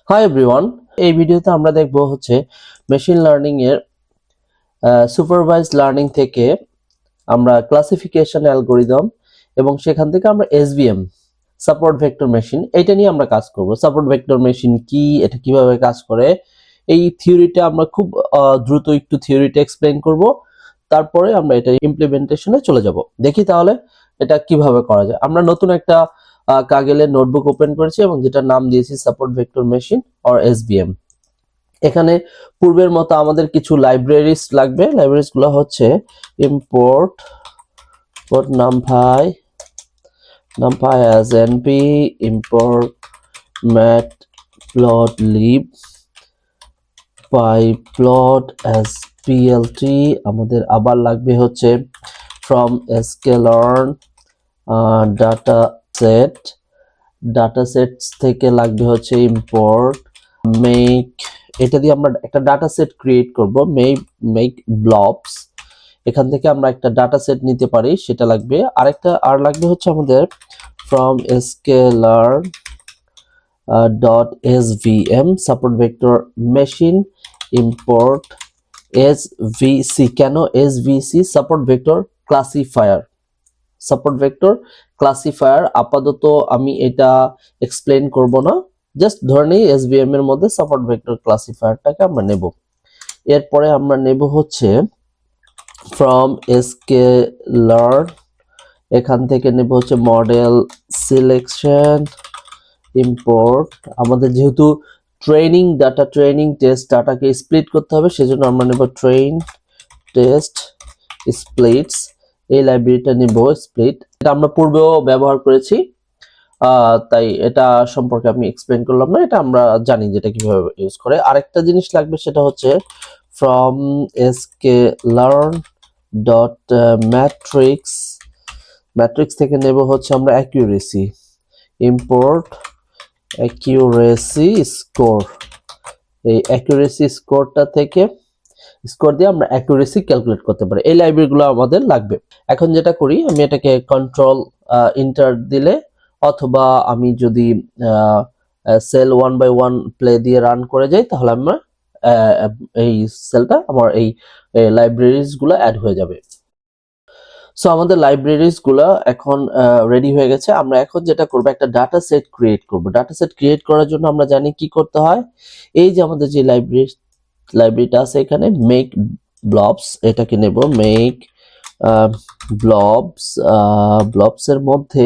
Hi everyone, এই ভিডিওতে আমরা দেখব হচ্ছে মেশিন লার্নিং এর সুপারভাইজড লার্নিং থেকে আমরা ক্লাসিফিকেশন অ্যালগরিদম এবং সেখান থেকে আমরা এসভিএম সাপোর্ট ভেক্টর মেশিন এটা নিয়ে আমরা কাজ করব। সাপোর্ট ভেক্টর মেশিন কি, এটা কিভাবে কাজ করে, এই থিওরিটা আমরা খুব দ্রুত একটু থিওরিটা এক্সপ্লেইন করব, তারপরে আমরা এটা ইমপ্লিমেন্টেশনে চলে যাব। দেখি তাহলে এটা কিভাবে করা যায়। আমরা নতুন একটা কাগেলের নোটবুক ওপেন করেছি এবং যেটার নাম দিয়েছি সাপোর্ট ভেক্টর মেশিন অর এসভিএম। এখানে পূর্বের মতো আমাদের কিছু লাইব্রেরিজ লাগবে। লাইব্রেরিজ গুলো হচ্ছে import numpy as np, import matplotlib, pyplot as plt। আমাদের আবার লাগবে হচ্ছে from sklearn datasets থেকে লাগবে হচ্ছে import make। এটা দিয়ে আমরা একটা ডাটা সেট ক্রিয়েট করব, make blobs। এখান থেকে আমরা একটা ডাটা সেট নিতে পারি, সেটা লাগবে। আরেকটা আর লাগবে হচ্ছে আমাদের from sklearn .svm support vector machine import svc। কেন svc? সাপোর্ট ভেক্টর ক্লাসিফায়ার আপাতত আমি এটা এক্সপ্লেইন করব না, জাস্ট ধরে নেই এসভিএম এর মধ্যে সাপোর্ট ভেক্টর ক্লাসিফায়ারটাকে আমরা নেব। এরপরে আমরা নেব হচ্ছে ফ্রম sklearn, এখান থেকে নেব হচ্ছে মডেল সিলেকশন ইম্পোর্ট। আমাদের যেহেতু ট্রেনিং টেস্ট ডাটাকে স্প্লিট করতে হবে, সেজন্য আমরা নেব ট্রেন টেস্ট স্প্লিটস। এই লাইব্রেরিটা নেব স্প্লিট, এটা আমরা পূর্বেও ব্যবহার করেছি, তাই এটা সম্পর্কে আমি এক্সপ্লেইন করলাম না, এটা আমরা জানি যেটা কিভাবে ইউজ করে। আরেকটা জিনিস লাগবে, সেটা হচ্ছে from sklearn matrix থেকে নেব হচ্ছে আমরা অ্যাকিউরেসি, ইম্পোর্ট অ্যাকিউরেসি স্কোর। এই অ্যাকিউরেসি স্কোরটা থেকে স্কোর দিয়ে আমরা অ্যাকিউরেসি ক্যালকুলেট করতে পারি। এই লাইব্রেরিগুলো আমাদের লাগবে। এখন যেটা করি, আমি এটাকে কন্ট্রোল ইন্টার দিলে, অথবা আমি যদি সেল 1 বাই 1 প্লে দিয়ে রান করে যাই, তাহলে আমরা এই সেলটা আমার এই লাইব্রেরিজ গুলো অ্যাড হয়ে যাবে। সো আমাদের লাইব্রেরিজ গুলো এখন রেডি হয়ে গেছে। আমরা এখন যেটা করব, একটা ডাটা সেট ক্রিয়েট করব। ডাটা সেট ক্রিয়েট করার জন্য আমরা জানি কি করতে হয়। এই যে আমাদের যে লাইব্রেরিটা আছে এখানে মেক ব্লবস, এটাকে নেব মেক ব্লবস এর মধ্যে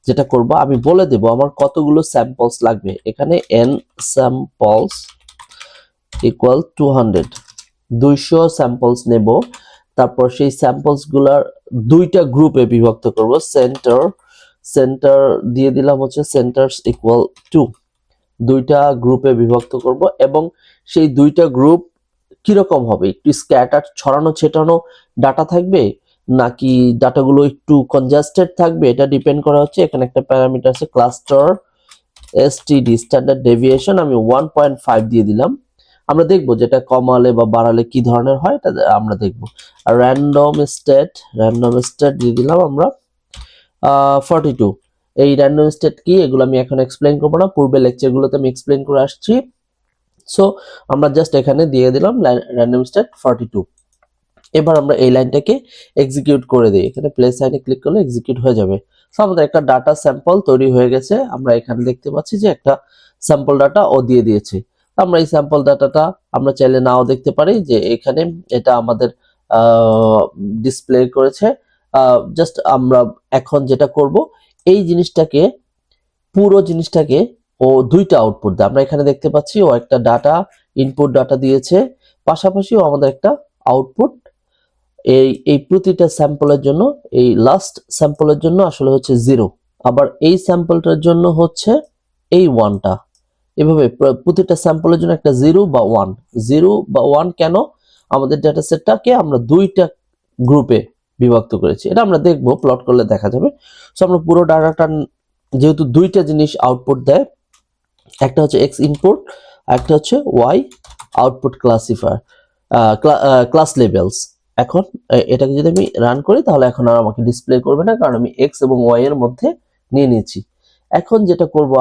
যেটা করব, আমি বলে দেব আমার কতগুলো স্যাম্পলস লাগবে। এখানে n স্যাম্পলস ইকুয়াল 200 স্যাম্পলস নেব। তারপর সেই স্যাম্পলস গুলার দুইটা গ্রুপে বিভক্ত করব। সেন্টার দিয়ে দিলাম হচ্ছে সেন্টারস ইকুয়াল 2, দুইটা গ্রুপে বিভক্ত করব। এবং সেই দুইটা গ্রুপ কিরকম হবে, একটু স্ক্যাটার ছড়ানো ছেটানো ডাটা থাকবে, নাকি ডাটাগুলো একটু কনজাস্টেড থাকবে, এটা ডিপেন্ড করা হচ্ছে। এখানে একটা প্যারামিটার আছে ক্লাস্টার এসটিডি, স্ট্যান্ডার্ড ডেভিয়েশন, আমি 1.5 দিয়ে দিলাম। আমরা দেখবো যেটা কমালে বা বাড়ালে কি ধরনের হয়, এটা আমরা দেখবো। আর র্যান্ডম স্টেট দিয়ে দিলাম আমরা 42। এই র্যান্ডম স্টেট কি, এগুলো আমি এখন এক্সপ্লেইন করবো না, পূর্বে লেকচারগুলোতে আমি এক্সপ্লেইন করে আসছি। সো আমরা জাস্ট এখানে দিয়ে দিলাম র্যান্ডম স্টেট 42। এবার আমরা এই লাইনটাকে এক্সিকিউট করে দিই। এখানে প্লে সাইনে ক্লিক করলে এক্সিকিউট হয়ে যাবে। সো আমাদের একটা ডাটা স্যাম্পল তৈরি হয়ে গেছে। আমরা এখানে দেখতে পাচ্ছি যে একটা স্যাম্পল ডাটা ও দিয়ে দিয়েছে। আমরা এই স্যাম্পল ডাটাটা আমরা চাইলে নাও দেখতে পারি, যে এখানে এটা আমাদের ডিসপ্লে করেছে। জাস্ট আমরা এখন যেটা করব, এই জিনিসটাকে পুরো জিনিসটাকে ও দুইটা আউটপুট দেয়। আমরা এখানে দেখতে পাচ্ছি ও একটা ডাটা ইনপুট ডাটা দিয়েছে, পাশাপাশি ও আমাদের একটা আউটপুট। এই প্রতিটা স্যাম্পলের জন্য, এই লাস্ট স্যাম্পলের জন্য আসলে হচ্ছে 0, আবার এই স্যাম্পলটার জন্য হচ্ছে এই 1টা। এভাবে প্রতিটা স্যাম্পলের জন্য একটা 0 বা 1 কেন, আমাদের ডেটা সেটটাকে আমরা দুইটা গ্রুপে বিভক্ত করেছি, এটা আমরা দেখবো, প্লট করলে দেখা যাবে। সো আমরা পুরো ডাটাটা, যেহেতু দুইটা জিনিস আউটপুট দেয়, একটা হচ্ছে এক্স ইনপুট, একটা হচ্ছে Y output classifier, class labels. এখন এটাকে যদি আমি রান করি, তাহলে এখন আর আমাকে ডিসপ্লে করবে না, কারণ আমি এক্স এবং ওয়াই এর মধ্যে নিয়ে নিয়েছি। এখন যেটা করব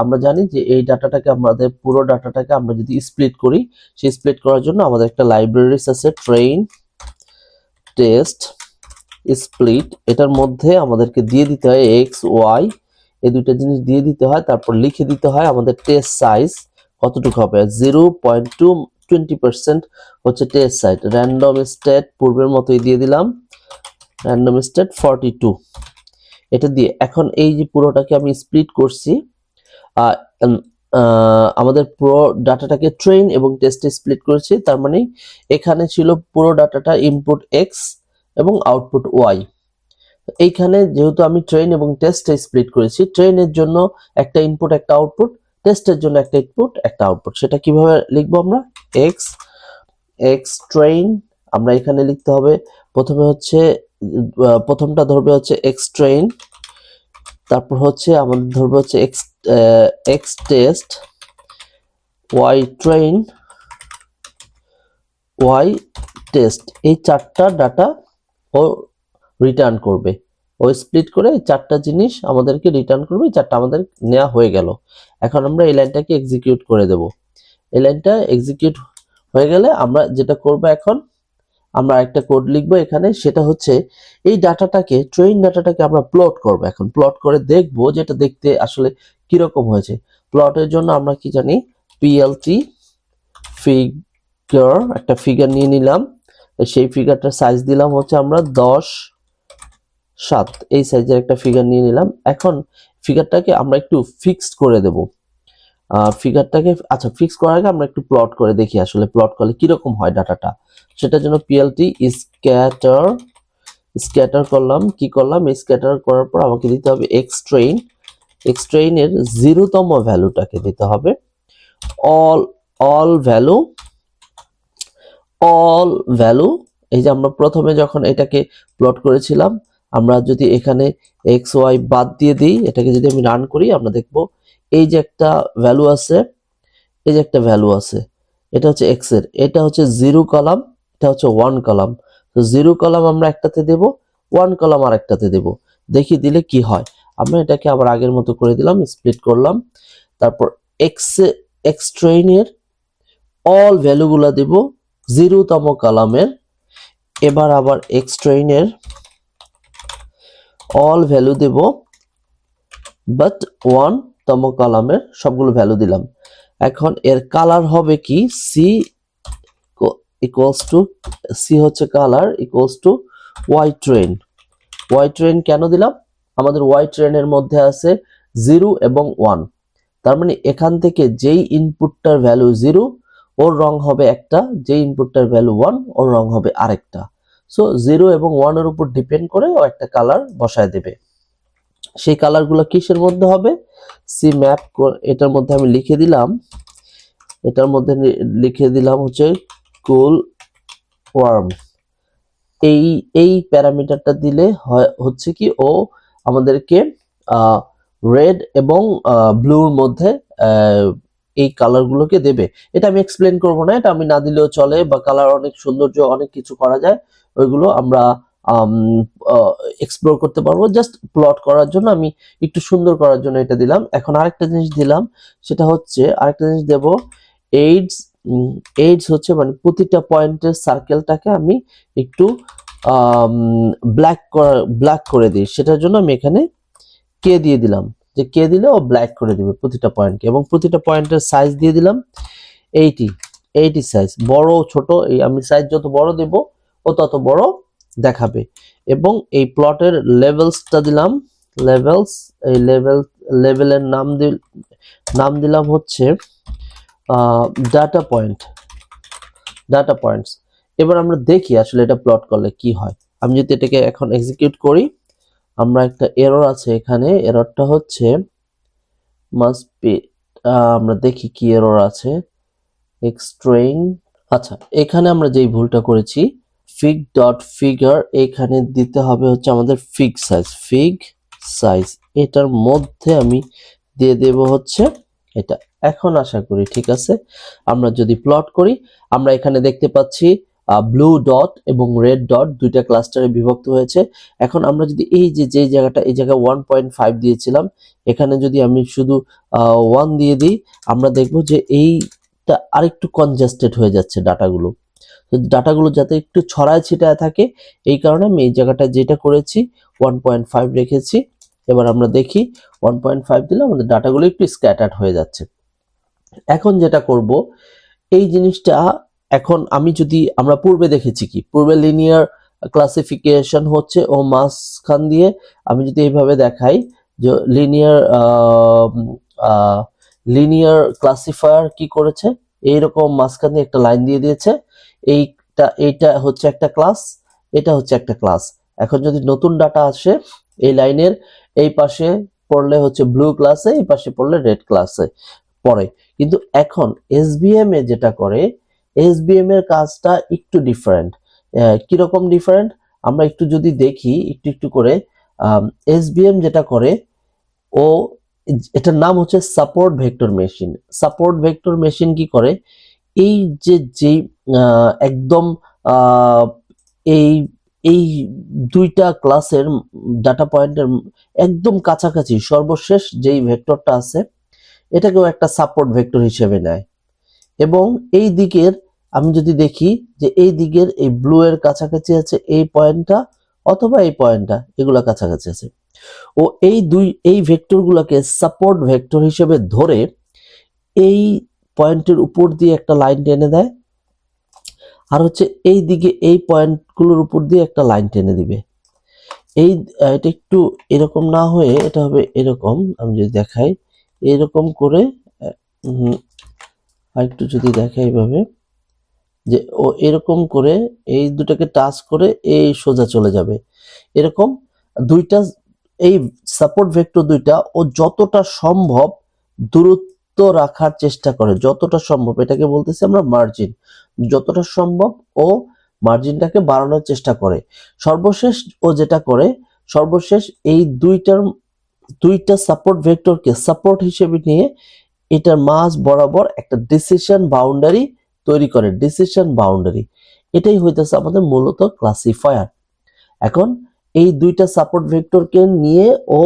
আমরা জানি যে এই ডাটাটাকে আমাদের পুরো ডাটাটাকে আমরা যদি স্প্লিট করি, সেই স্প্লিট করার জন্য আমাদের একটা লাইব্রেরিজ আছে ট্রেইন টেস্ট স্প্লিট। এটার মধ্যে আমাদেরকে দিয়ে দিতে হয় এক্স ওয়াই, এই দুইটা জিনিস দিয়ে দিতে হয়, তারপর লিখে দিতে হয় আমাদের টেস্ট সাইজ কতটুকু হবে। 0.20% হচ্ছে টেস্ট সাইজ। র্যান্ডম স্টেট পূর্বের মতোই দিয়ে দিলাম, র্যান্ডম স্টেট 42। এটা দিয়ে এখন এই যে পুরোটাকে আমি স্প্লিট করছি, আমাদের পুরো ডাটাটাকে ট্রেন এবং টেস্টে স্প্লিট করেছি। তার মানে এখানে ছিল পুরো ডাটাটা ইনপুট এক্স এবং আউটপুট ওয়াই। এইখানে যেহেতু আমি ট্রেন এবং টেস্টে স্প্লিট করেছি, ট্রেনের জন্য একটা ইনপুট একটা আউটপুট, টেস্টের জন্য একটা ইনপুট একটা আউটপুট। সেটা কিভাবে লিখবো আমরা? এক্স ট্রেন, আমরা এখানে লিখতে হবে প্রথমে হচ্ছে প্রথমটা ধরবে হচ্ছে এক্স ট্রেন, তারপর হচ্ছে আমাদের ধরবে হচ্ছে X test, Y train, Y test. এই চারটা ডাটা ও রিটার্ন করবে, ও স্প্লিট করে এই চারটা জিনিস আমাদেরকে রিটার্ন করবে। এই চারটা আমাদের নেওয়া হয়ে গেল। এখন আমরা এই লাইনটাকে এক্সিকিউট করে দেব। এই লাইনটা এক্সিকিউট হয়ে গেলে আমরা যেটা করব, এখন আমরা একটা কোড লিখবো এখানে, সেটা হচ্ছে এই ডাটাটাকে ট্রেন ডাটাটাকে আমরা প্লট করব। এখন প্লট করে দেখবো যে এটা দেখতে আসলে কিরকম হয়েছে। প্লটের জন্য আমরা কি জানি, পিএলটি ফিগার, একটা ফিগার নিয়ে নিলাম, সেই ফিগারটার সাইজ দিলাম হচ্ছে আমরা 10:7, এই সাইজের একটা ফিগার নিয়ে নিলাম। এখন ফিগারটাকে আমরা একটু ফিক্সড করে দেব। ফিগারটাকে আচ্ছা ফিক্স করার আগে আমরা একটু প্লট করে দেখি আসলে প্লট করলে কিরকম হয় ডাটাটা। সেটার জন্য পিএলটি স্ক্যাটার করলাম। কি করলাম? স্ক্যাটার করার পর আমাকে দিতে হবে এক্স ট্রেইনের 0তম ভ্যালুটাকে দিতে হবে অল ভ্যালু। এই যে আমরা প্রথমে যখন এটাকে প্লট করেছিলাম, আমরা যদি এখানে এক্স ওয়াই বাদ দিয়ে দিই, এটাকে যদি আমি রান করি, আমরা দেখব এই যে একটা ভ্যালু আছে, এই যে একটা ভ্যালু আছে, এটা হচ্ছে এক্স এর, এটা হচ্ছে 0 কলাম, এটা হচ্ছে 1 কলাম। তো 0 কলাম আমরা একটাতে দেব, 1 কলাম আর একটাতে দেব, দেখি দিলে কি হয়। আমরা এটাকে আবার আগের মতো করে দিলাম, স্প্লিট করলাম, তারপর এক্স ট্রেইনের অল ভ্যালুগুলা দেব 0তম কলামের। এবার আবার এক্স ট্রেইনের অল ভ্যালু দেব বাট 1তম কলামের সবগুলো ভ্যালু দিলাম। এখন এর কালার হবে কি, সি ইকুয়ালস টু, সি হচ্ছে colour, equals to Y train. কেন দিলাম? আমাদের ওয়াই ট্রেনের মধ্যে আছে 0 এবং 1, তার মানে এখান থেকে যেই ইনপুটটার ভ্যালু 0 ওর রং হবে একটা, যেই ইনপুটটার ভ্যালু 1 ওর রং হবে আরেকটা। সো 0 এবং 1 এর উপর ডিপেন্ড করে ও একটা কালার বসায় দেবে। সেই কালারগুলো কিসের মধ্যে হবে? সি ম্যাপ, এটার মধ্যে আমি লিখে দিলাম হচ্ছে কুল ওয়ার্ম। এই প্যারামিটারটা দিলে হচ্ছে কি, ও আমাদেরকে রেড এবং ব্লুর মধ্যে এই কালারগুলোকে দেবে। এটা আমি এক্সপ্লেন করব না, এটা আমি না দিলেও চলে, বা কালার অনেক সৌন্দর্য অনেক কিছু করা যায়, ওইগুলো আমরা এক্সপ্লোর করতে পারবো। জাস্ট প্লট করার জন্য আমি একটু সুন্দর করার জন্য এটা দিলাম। এখন আরেকটা জিনিস দিলাম, সেটা হচ্ছে আরেকটা জিনিস দেব, এইডস হচ্ছে মানে প্রতিটা পয়েন্টের সার্কেলটাকে আমি একটু ব্ল্যাক করে দিই। সেটার জন্য আমি এখানে কে দিয়ে দিলাম, যে কে দিলে ও ব্ল্যাক করে দিবে প্রতিটা পয়েন্টকে। এবং প্রতিটা পয়েন্টের সাইজ দিয়ে দিলাম 80 সাইজ, বড় ছোট, এই আমি সাইজ যত বড় দেব ও তত বড় দেখাবে। এবং এই প্লটের লেভেলসটা দিলাম, এই লেভেলের নাম দিলাম হচ্ছে ডাটা পয়েন্টস। এবার আমরা দেখি আসলে এটা প্লট করলে কি হয়। আমি যদি এটাকে এখন এক্সিকিউট করি, আমরা একটা এরর আছে এখানে, এররটা হচ্ছে মাস্ট বি, আমরা দেখি কি এরর আছে। এক্সট্রেইন, আচ্ছা এখানে আমরা যেই ভুলটা করেছি, fig.figure, এখানে দিতে হবে হচ্ছে আমাদের ফিগ সাইজ, এটার মধ্যে আমি দিয়ে দেব হচ্ছে এটা। এখন আশা করি ঠিক আছে। আমরা যদি প্লট করি, আমরা এখানে দেখতে পাচ্ছি ব্লু ডট এবং রেড ডট দুইটা ক্লাস্টারে বিভক্ত হয়েছে। এখন আমরা যদি এই যে জায়গাটা, এই জায়গায় 1.5 দিয়েছিলাম, এখানে যদি আমি শুধু 1 দিয়ে দিই, আমরা দেখব যে এইটা আরেকটু কনজেস্টেড হয়ে যাচ্ছে ডাটাগুলো। তো ডাটাগুলো যাতে একটু ছড়ায় ছিটায় থাকে, এই কারণে আমি এই জায়গাটায় যেটা করেছি 1.5 রেখেছি। এবার আমরা দেখি 1.5 দিলে আমাদের ডাটাগুলো একটু স্ক্যাটার্ড হয়ে যাচ্ছে। এখন যেটা করব, এই জিনিসটা এখন আমি যদি, আমরা পূর্বে দেখেছি কি, পূর্বে লিনিয়ার ক্লাসিফিকেশন হচ্ছে ও মাঝখান দিয়ে আমি যদি এইভাবে দেখাই যে লিনিয়ার ক্লাসিফায়ার কি করেছে, এইরকম মাঝখান দিয়ে একটা লাইন দিয়ে দিয়েছে, এইটা হচ্ছে একটা ক্লাস, এটা হচ্ছে একটা ক্লাস। এখন যদি নতুন ডাটা আসে, এই লাইনের এই পাশে পড়লে হচ্ছে ব্লু ক্লাসে, এই পাশে পড়লে রেড ক্লাসে পড়ে। কিন্তু এখন এসভিএম এ যেটা করে, এসভিএম এর কাজটা একটু ডিফারেন্ট। কিরকম ডিফারেন্ট আমরা একটু যদি দেখি একটু একটু করে। এসভিএম যেটা করে, ও এটার নাম হচ্ছে support vector machine. Support vector machine কি করে, এই যে একদম এই এই দুইটা ক্লাসের ডাটা পয়েন্টের একদম কাছাকাছি সর্বশেষ যেই ভেক্টরটা আছে, এটাকেও একটা সাপোর্ট ভেক্টর হিসেবে নেয়। এবং এই দিকের আমি যদি দেখি যে এই দিকের এই ব্লু এর কাছাকাছি আছে এই পয়েন্টটা, অথবা এই পয়েন্টটা, এগুলা কাছাকাছি আছে। ও এই ভেক্টরগুলোকে সাপোর্ট ভেক্টর হিসেবে ধরে এই পয়েন্টের উপর দিয়ে একটা লাইন টেনে দেয়, আর হচ্ছে এই দিকে এই পয়েন্টগুলোর উপর দিয়ে একটা লাইন টেনে দিবে। এটা একটু এরকম না হয়ে এটা হবে এরকম, আমি যদি দেখাই এরকম করে, আর একটু যদি দেখাই এইভাবে, যে ও এরকম করে এই দুটাকে টাচ করে এই সোজা চলে যাবে। এরকম দুইটা, এই সাপোর্ট ভেক্টর দুইটা ও যতটা সম্ভব দূরত্ব রাখার চেষ্টা করে, যতটা সম্ভব, এটাকে বলতেছি আমরা মার্জিন, যতটা সম্ভব ও মার্জিনটাকে বাড়ানোর চেষ্টা করে। সর্বশেষ ও যেটা করে, সর্বশেষ এই দুইটা সাপোর্ট ভেক্টরকে সাপোর্ট হিসেবে নিয়ে এটার মাঝ বরাবর একটা ডিসিশন বাউন্ডারি তৈরি করে। ডিসিশন বাউন্ডারি, এটাই হইতেছে আমাদের মূলত ক্লাসিফায়ার। এখন এই দুইটা সাপোর্ট ভেক্টরকে নিয়ে ও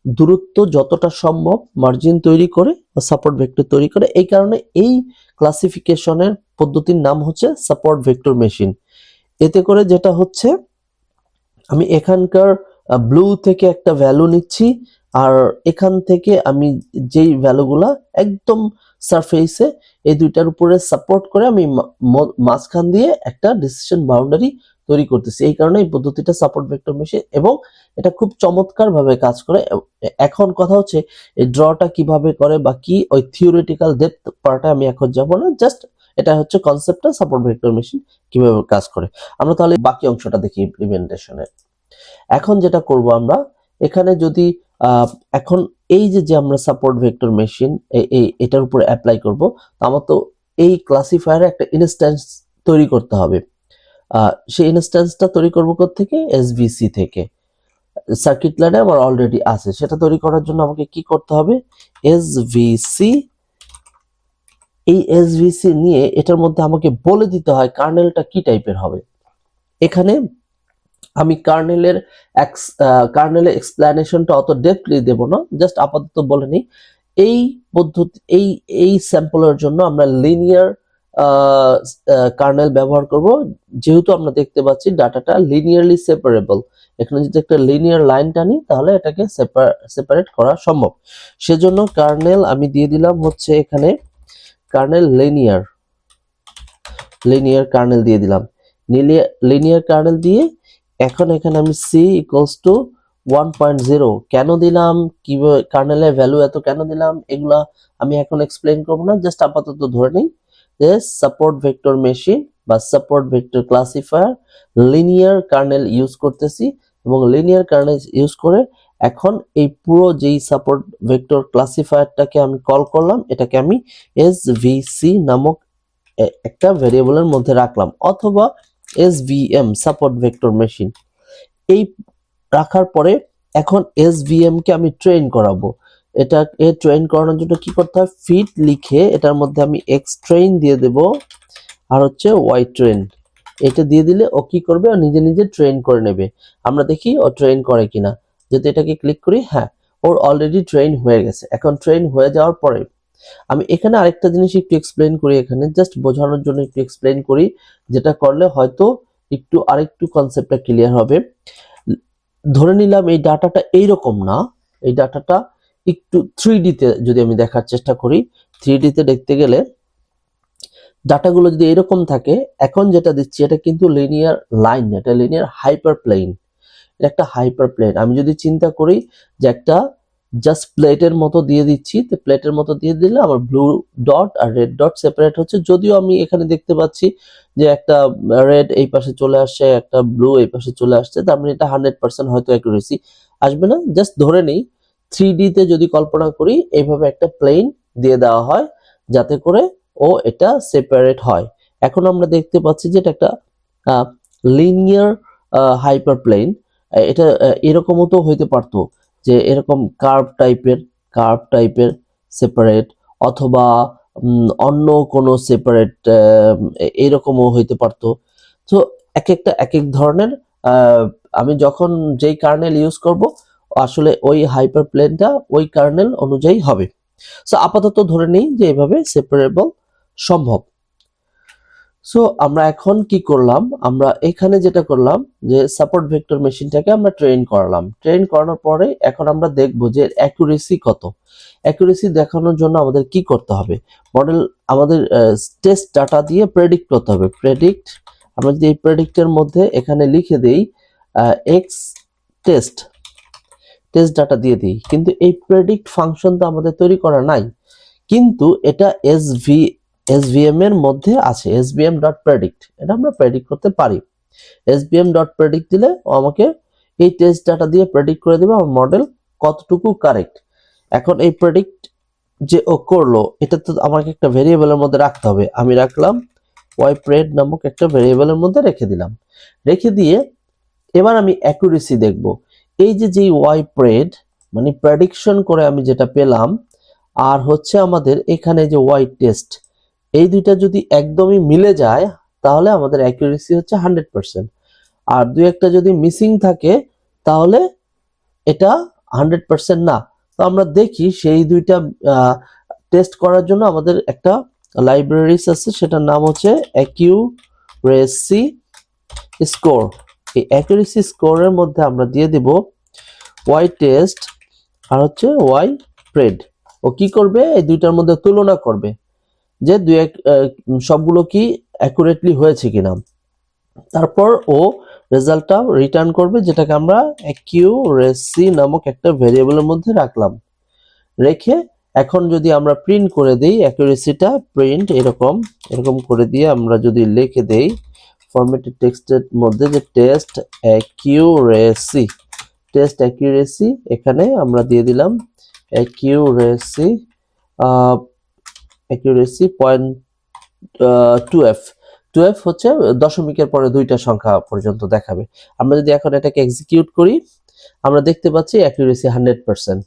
দূরত্ব যতটা সম্ভব মার্জিন তৈরি করে, সাপোর্ট ভেক্টর তৈরি করে। এই কারণে এই ক্লাসিফিকেশনের পদ্ধতির নাম হচ্ছে সাপোর্ট ভেক্টর মেশিন। এতে করে যেটা হচ্ছে, আমি এখানকার ব্লু থেকে একটা ভ্যালু নিচ্ছি, আর এখান থেকে আমি যেই ভ্যালুগুলা একদম সারফেসে এই দুইটার উপরে সাপোর্ট করে আমি মাঝখান দিয়ে একটা ডিসিশন বাউন্ডারি তৈরি করতেছি। এই কারণে এই পদ্ধতিটা সাপোর্ট ভেক্টর মেশিন, এবং এটা খুব চমৎকার ভাবে কাজ করে। এখন কথা হচ্ছে এই ড্রটা কিভাবে করে বা কি, ওই থিওরিটিক্যাল ডেপথ পার্টে আমি এখন যাব না, জাস্ট এটা হচ্ছে কনসেপ্টটা সাপোর্ট ভেক্টর মেশিন কিভাবে কাজ করে। আমরা তাহলে বাকি অংশটা দেখি ইমপ্লিমেন্টেশনের। এখন যেটা করব আমরা, এখানে যদি এখন এই যে আমরা সাপোর্ট ভেক্টর মেশিন এটার উপর অ্যাপ্লাই করব, আমার তো এই ক্লাসিফায়ারে একটা ইনস্ট্যান্স তৈরি করতে হবে। সেই ইনস্ট্যান্সটা তৈরি করব কোত্থেকে? এসভিসি থেকে। সার্কিট লাইনে আমার অলরেডি আছে, সেটা তৈরি করার জন্য আমাকে কি করতে হবে? এসভিসি। এই এসভিসি নিয়ে এটার মধ্যে আমাকে বলে দিতে হয় কার্নেলটা কি টাইপের হবে। এখানে আমি কার্নেলের এক্সপ্লেনেশনটা অত ডেপথলি দেব না, জাস্ট আপাতত বলে নিই। এই পদ্ধতি, এই স্যাম্পলের জন্য আমরা লিনিয়ার কার্নেল ব্যবহার করব, যেহেতু আমরা দেখতে পাচ্ছি ডাটাটা লিনিয়ারলি সেপারেবল। এখানে যদি একটা লিনিয়ার লাইন টানি তাহলে এটাকে সেপারেট করা সম্ভব। সেজন্য কার্নেল আমি দিয়ে দিলাম হচ্ছে এখানে কার্নেল লিনিয়ার কার্নেল দিয়ে দিলাম। লিনিয়ার কার্নেল দিয়ে এখন এখানে আমি সি ইকুয়ালস টু 1.0 কেন দিলাম, কিভাবে কার্নেলের ভ্যালু এত কেন দিলাম, এগুলা আমি এখন এক্সপ্লেইন করব না, জাস্ট আপাতত ধরে নিই যে সাপোর্ট ভেক্টর মেশিন বা support vector classifier linear kernel use করতেছি, এবং লিনিয়ার কার্নেল ইউজ করে এখন এই পুরো যেই সাপোর্ট ভেক্টর ক্লাসিফায়ারটাকে আমি কল করলাম, এটাকে আমি এসভিসি নামক একটা ভেরিয়েবলের মধ্যে রাখলাম, অথবা এসভিএম সাপোর্ট ভেক্টর মেশিন। এই রাখার পরে এখন এসভিএম কে আমি ট্রেন করাবো। এটাকে ট্রেন করানোর জন্য কি করতে হয়? ফিট লিখে এটার মধ্যে আমি এক্স ট্রেন দিয়ে দেব, আর হচ্ছে ওয়াই ট্রেন। এটা দিয়ে দিলে ও কি করবে, ও নিজে নিজে ট্রেন করে নেবে। আমরা দেখি ও ট্রেন করে কিনা। যদি এটাকে ক্লিক করি, হ্যাঁ ওর অলরেডি ট্রেন হয়ে গেছে। এখন ট্রেন হয়ে যাওয়ার পরে আমি এখানে আরেকটা জিনিস একটু এক্সপ্লেন করি, এখানে জাস্ট বোঝানোর জন্য একটু এক্সপ্লেন করি, যেটা করলে হয়তো একটু আরেকটু কনসেপ্টটা ক্লিয়ার হবে। ধরে নিলাম এই ডাটাটা এইরকম না, এই ডাটাটা একটু 3D তে যদি আমি দেখার চেষ্টা করি, 3D তে দেখতে গেলে ডাটাগুলো যদি এরকম থাকে, এখন যেটা দিচ্ছি এটা কিন্তু লিনিয়ার লাইন, এটা লিনিয়ার হাইপার প্লেন, এটা একটা হাইপার প্লেন। আমি যদি চিন্তা করি যে একটা জাস্ট প্লেটের মতো দিয়ে দিচ্ছি, তো প্লেটের মতো দিয়ে দিলে আমার ব্লু ডট আর রেড ডট সেপারেট হচ্ছে। যদিও আমি এখানে দেখতে পাচ্ছি যে একটা রেড এই পাশে চলে আসছে, একটা ব্লু এই পাশে চলে আসছে, তার মানে এটা 100% হয়তো অ্যাকুরেসি আসবে না। জাস্ট ধরে নেই 3D তে যদি কল্পনা করি এইভাবে একটা প্লেন দিয়ে দেওয়া হয় যাতে করে ও এটা সেপারেট হয়। এখন আমরা দেখতে পাচ্ছি যে এটা একটা লিনিয়ার হাইপার প্লেন। এটা এরকমও তো হইতে পারতো যে এরকম কার্ভ টাইপের সেপারেট, অথবা অন্য কোনো সেপারেট এরকমও হইতে পারতো। তো এক একটা এক এক ধরনের আমি যখন যেই কার্নেল ইউজ করব আসলে ওই হাইপার প্লেনটা ওই কার্নেল অনুযায়ী হবে। সো আপাতত ধরে নিই যে এভাবে সেপারেবল সম্ভব। সো আমরা এখন কি করলাম, আমরা এখানে যেটা করলাম যে সাপোর্ট ভেক্টর মেশিনটাকে আমরা ট্রেন করালাম। ট্রেন করানোর পরে এখন আমরা দেখব যে অ্যাকুরেসি কত। অ্যাকুরেসি দেখানোর জন্য আমাদের কি করতে হবে, মডেল আমাদের টেস্ট ডাটা দিয়ে প্রেডিক্ট করতে হবে। প্রেডিক্ট, আমরা যদি এই প্রেডিক্টের মধ্যে এখানে লিখে দেই এক্স টেস্ট ডাটা দিয়ে দিই, কিন্তু এই প্রেডিক্ট ফাংশন তো আমাদের তৈরি করা নাই, কিন্তু এটা SVM এর মধ্যে আছে, svm.predict, এটা আমরা প্রেডিক্ট করতে পারি। svm.predict দিলে ও আমাকে এই টেস্ট ডাটা দিয়ে প্রেডিক্ট করে দেবে আমার মডেল কতটুকু কারেক্ট। এখন এই প্রেডিক্ট যে ও করলো এটা তো আমাকে একটা ভেরিয়েবলের মধ্যে রাখতে হবে। আমি রাখলাম ypred নামক একটা ভেরিয়েবলের মধ্যে রেখে দিলাম। রেখে দিয়ে এবার আমি অ্যাকুরেসি দেখব। এই যে ypred মানে প্রেডিকশন করে আমি যেটা পেলাম, আর হচ্ছে আমাদের এখানে যে y টেস্ট, এই দুইটা যদি একদমই মিলে যায় তাহলে আমাদের অ্যাকুরেসি হচ্ছে 100%। আর দুই একটা যদি মিসিং থাকে তাহলে এটা 100% না। তো আমরা দেখি সেই দুইটা টেস্ট করার জন্য আমাদের একটা লাইব্রেরিজ আছে, সেটার নাম হচ্ছে অ্যাকিউরেসি স্কোর। এই অ্যাকুরেসি স্কোরের মধ্যে আমরা দিয়ে দিব y টেস্ট আর হচ্ছে ypred। ও কি করবে, এই দুইটার মধ্যে তুলনা করবে যে সবগুলো কি অ্যাকুরেটলি হয়েছে কিনা। তারপর ও রেজাল্টটা রিটার্ন করবে, যেটাকে আমরা অ্যাকিউরেসি নামক একটা ভেরিয়েবলের মধ্যে রাখলাম। রেখে এখন যদি আমরা প্রিন্ট করে দেই অ্যাকুরেসিটা, প্রিন্ট এরকম করে দিয়ে আমরা যদি লিখে দেই ফরম্যাটেড টেক্সটের মধ্যে যে টেস্ট অ্যাকিউরেসি, এখানে আমরা দিয়ে দিলাম অ্যাকিউরেসি 2f। 2f হচ্ছে দশমিকের পরে দুইটা সংখ্যা পর্যন্ত দেখাবে। আমরা যদি এখন এটাকে এক্সিকিউট করি আমরা দেখতে পাচ্ছি অ্যাকুরেসি 100%।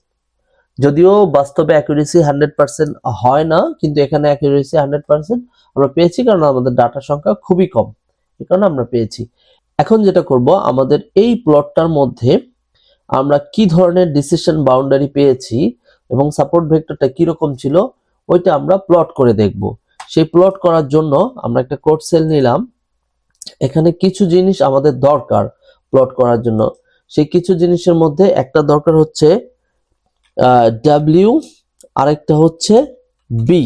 যদিও বাস্তবে অ্যাকুরেসি 100% হয় না, কিন্তু এখানে অ্যাকুরেসি 100% আমরা পেয়েছি, কারণ আমাদের ডাটার সংখ্যা খুবই কম, এই কারণে আমরা পেয়েছি। এখন যেটা করব, আমাদের এই প্লটটার মধ্যে আমরা কি ধরনের ডিসিশন বাউন্ডারি পেয়েছি এবং সাপোর্ট ভেক্টরটা কিরকম ছিল ওইটা আমরা প্লট করে দেখব। সেই প্লট করার জন্য আমরা একটা কোড সেল নিলাম। এখানে কিছু জিনিস আমাদের দরকার প্লট করার জন্য। সেই কিছু জিনিসের মধ্যে একটা দরকার হচ্ছে ডাব্লিউ, আরেকটা হচ্ছে বি।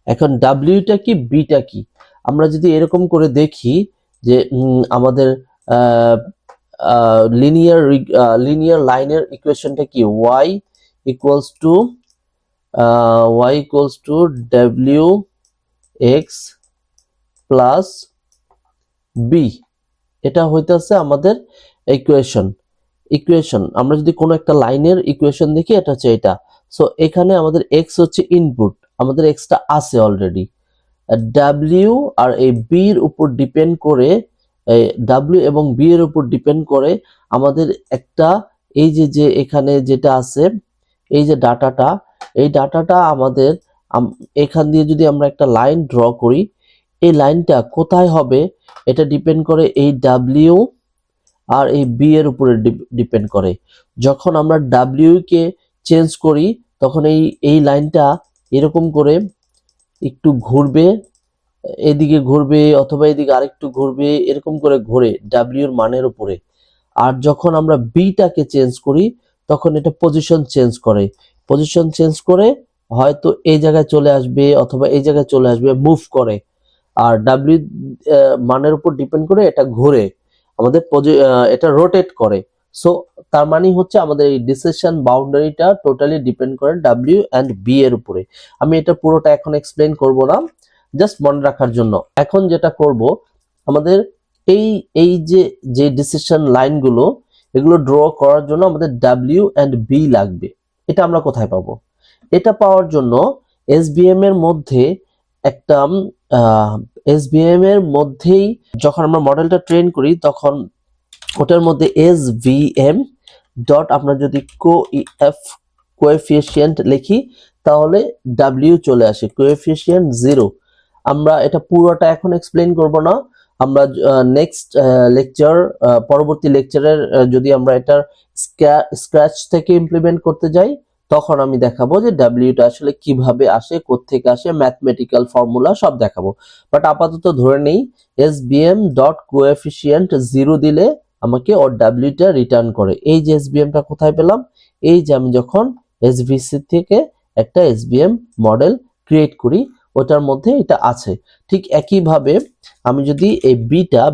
এখন ডাব্লিউটা কি, বিটা কি, আমরা যদি এরকম করে দেখি যে আমাদের লিনিয়ার লাইনের ইকুয়েশনটা কি, y equals to W X plus B. এটা হইতেছে আমাদের ইকুয়েশন। আমরা যদি কোনো একটা লাইনের ইকুয়েশন দেখি এটা হচ্ছে এটা। সো এখানে আমাদের এক্স হচ্ছে ইনপুট, আমাদের এক্সটা আছে অলরেডি। ডাব্লিউ আর এই বি এর উপর ডিপেন্ড করে, ডাব্লিউ এবং বি এর উপর ডিপেন্ড করে আমাদের একটা এই যে এখানে যেটা আছে এই যে ডাটাটা, এই ডাটাটা আমাদের এখান দিয়ে যদি আমরা একটা লাইন ড্র করি, এই লাইনটা কোথায় হবে এটা ডিপেন্ড করে এই ডাব্লিউ আর এই বি এর উপরে ডিপেন্ড করে। যখন আমরা ডাব্লিউ কে চেঞ্জ করি তখন এই লাইনটা এরকম করে একটু ঘুরবে, এদিকে ঘুরবে অথবা এদিকে আরেকটু ঘুরবে, এরকম করে ঘুরে ডাব্লিউ এর মানের উপরে। আর যখন আমরা বিটাকে চেঞ্জ করি তখন এটা পজিশন চেঞ্জ করে, পজিশন চেঞ্জ করে হয়তো এই জায়গায় চলে আসবে অথবা এই জায়গায় চলে আসবে, মুভ করে। আর ডাব্লিউ মানের উপর ডিপেন্ড করে এটা ঘুরে আমাদের এটা রোটেট করে। সো তার মানে হচ্ছে আমাদের এই ডিসিশন বাউন্ডারিটা টোটালি ডিপেন্ড করে ডাব্লিউ এন্ড বি এর উপরে। আমি এটা পুরোটা এখন এক্সপ্লেন করব না, জাস্ট মনে রাখার জন্য। এখন যেটা করব, আমাদের এই এই যে ডিসিশন লাইনগুলো এগুলো ড্র করার জন্য আমাদের ডাব্লিউ এন্ড বি লাগবে। এটা আমরা কোথায় পাবো? এটা পাওয়ার জন্য এসবিএম এর মধ্যে একটা এসবিএম এর মধ্যেই যখন আমরা মডেলটা ট্রেন করি তখন ওটার মধ্যে এসভিএম ডট আমরা যদি কোএফিসিয়েন্ট লিখি তাহলে ডাব্লিউ চলে আসে, কোএফিসিয়েন্ট 0। আমরা এটা পুরোটা এখন এক্সপ্লেন করব না, আমরা নেক্সট লেকচার পরবর্তী লেকচারের যদি আমরা এটার স্ক্র্যাচ থেকে ইমপ্লিমেন্ট করতে যাই তখন আমি দেখাবো যে ডাব্লিউটা আসলে কিভাবে আসে, কোত্থেকে আসে, ম্যাথমেটিক্যাল ফর্মুলা সব দেখাবো। বাট আপাতত ধরে নেই এসবিএম ডট কোএফিসিয়েন্ট 0 দিলে আমাকে ওর ডাব্লিউটা রিটার্ন করে। এই যে এসবিএমটা কোথায় পেলাম? এই যে আমি যখন এসভিসি থেকে একটা এসবিএম মডেল ক্রিয়েট করি ওটার মধ্যে এটা আছে। ঠিক একইভাবে আমি যদি এই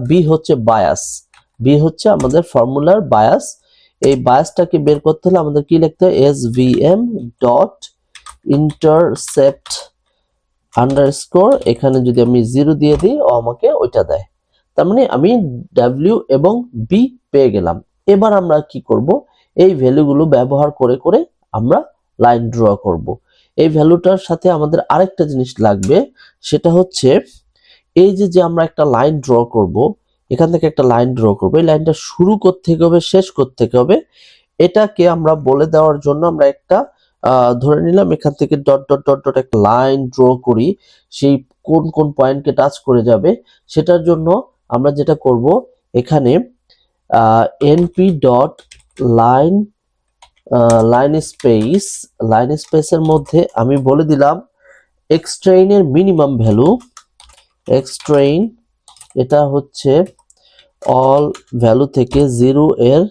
বি হচ্ছে বায়াস, বি হচ্ছে আমাদের ফর্মুলার বায়াস। এই বায়াসটাকে বের করতে হলে আমাদের কি লিখতে হয়? এসভিএম ডট ইন্টারসেপ্ট আন্ডারস্কোর, এখানে যদি আমি 0 দিয়ে দিই ও আমাকে ওইটা দেয়। তার মানে আমি ডাব্লিউ এবং বি পেয়ে গেলাম। এবার আমরা কি করব? এই ভ্যালুগুলো ব্যবহার করে করে আমরা লাইন ড্র করব। এই ভ্যালুটার সাথে আমাদের আরেকটা জিনিস লাগবে, সেটা হচ্ছে এই যে আমরা একটা লাইন ড্র করব, এখান থেকে একটা লাইন ড্র করব, এই লাইনটা শুরু করতে হবে শেষ করতে হবে, এটাকে আমরা বলে দেওয়ার জন্য আমরা একটা ধরে নিলাম এখান থেকে ডট ডট ডট ডট একটা লাইন ড্র করি, সেই কোন কোন পয়েন্টকে টাচ করে যাবে সেটার জন্য আমরা যেটা করব এখানে এনপি ডট লাইন লাইন স্পেসের মধ্যে আমি বলে দিলাম এক্সট্রেইনের মিনিমাম ভ্যালু, এক্সট্রেইন এটা হচ্ছে অল ভ্যালু থেকে 0 এর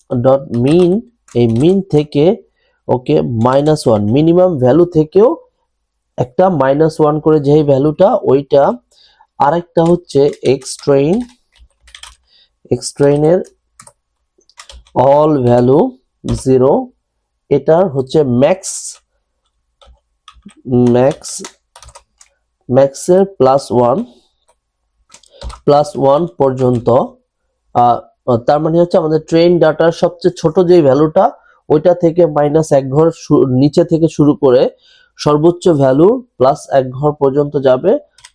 ডট মিন, এই মিন থেকে ওকে -1, মিনিমাম ভ্যালু থেকেও একটা -1 করে যেই ভ্যালুটা ওইটা। আরেকটা হচ্ছে এক্সট্রেইনের অল ভ্যালু 0, এটার হচ্ছে ম্যাক্সের +1 পর্যন্ত। তার মানে হচ্ছে আমাদের ট্রেন ডাটার সবচেয়ে ছোট যে ভ্যালুটা ওইটা থেকে -1 ঘর নিচে থেকে শুরু করে সর্বোচ্চ ভ্যালু +1 ঘর পর্যন্ত যাবে